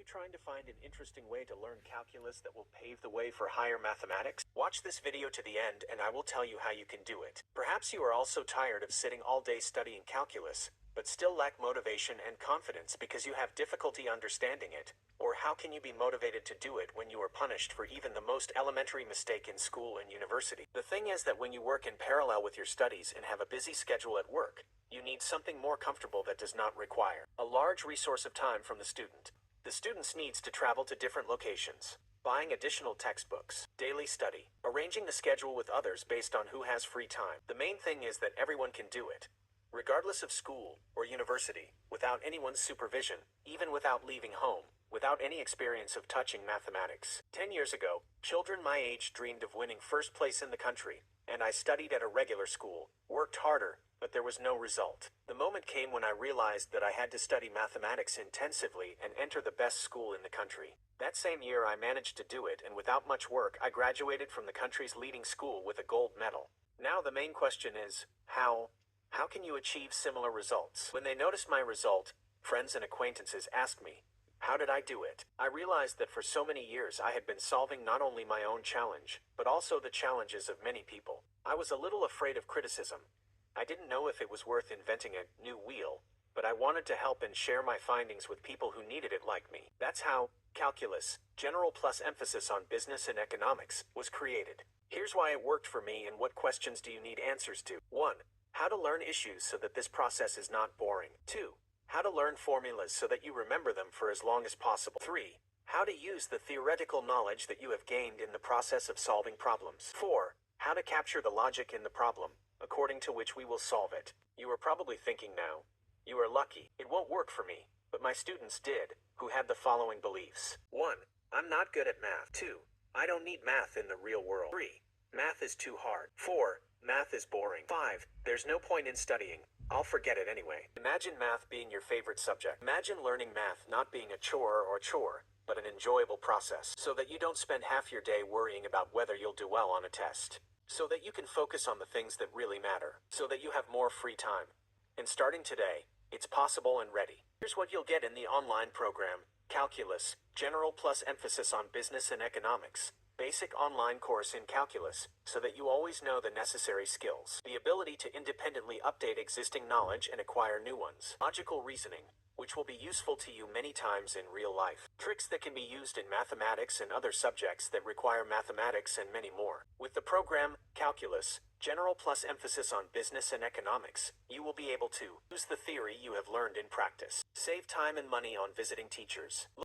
you trying to find an interesting way to learn calculus that will pave the way for higher mathematics? Watch this video to the end and I will tell you how you can do it. Perhaps you are also tired of sitting all day studying calculus, but still lack motivation and confidence because you have difficulty understanding it. Or how can you be motivated to do it when you are punished for even the most elementary mistake in school and university? The thing is that when you work in parallel with your studies and have a busy schedule at work, you need something more comfortable that does not require a large resource of time from the student. The student needs to travel to different locations, buying additional textbooks, daily study, arranging the schedule with others based on who has free time. The main thing is that everyone can do it, regardless of school or university, without anyone's supervision, even without leaving home, without any experience of touching mathematics. 10 years ago, children my age dreamed of winning first place in the country, and I studied at a regular school, worked harder, but there was no result. The moment came when I realized that I had to study mathematics intensively and enter the best school in the country. That same year I managed to do it, and without much work I graduated from the country's leading school with a gold medal. Now the main question is, how can you achieve similar results? When they noticed my result, friends and acquaintances asked me, how did I do it? I realized that for so many years I had been solving not only my own challenge, but also the challenges of many people. I was a little afraid of criticism. I didn't know if it was worth inventing a new wheel, but I wanted to help and share my findings with people who needed it like me. That's how calculus, general plus emphasis on business and economics, was created. Here's why it worked for me and what questions do you need answers to. 1. How to learn issues so that this process is not boring. 2. How to learn formulas so that you remember them for as long as possible. 3. How to use the theoretical knowledge that you have gained in the process of solving problems. 4. How to capture the logic in the problem, according to which we will solve it. You are probably thinking now, you are lucky, it won't work for me, but my students did, who had the following beliefs. 1. I'm not good at math. 2. I don't need math in the real world. 3. Math is too hard. 4. Math is boring. 5. There's no point in studying. I'll forget it anyway. Imagine math being your favorite subject. Imagine learning math not being a chore, but an enjoyable process, so that you don't spend half your day worrying about whether you'll do well on a test. So that you can focus on the things that really matter. So that you have more free time. And starting today, it's possible and ready. Here's what you'll get in the online program. Calculus, General plus emphasis on business and economics. Basic online course in calculus, so that you always know the necessary skills. The ability to independently update existing knowledge and acquire new ones. Logical reasoning, which will be useful to you many times in real life. Tricks that can be used in mathematics and other subjects that require mathematics, and many more. With the program, Calculus, General plus emphasis on business and economics, you will be able to use the theory you have learned in practice. Save time and money on visiting teachers.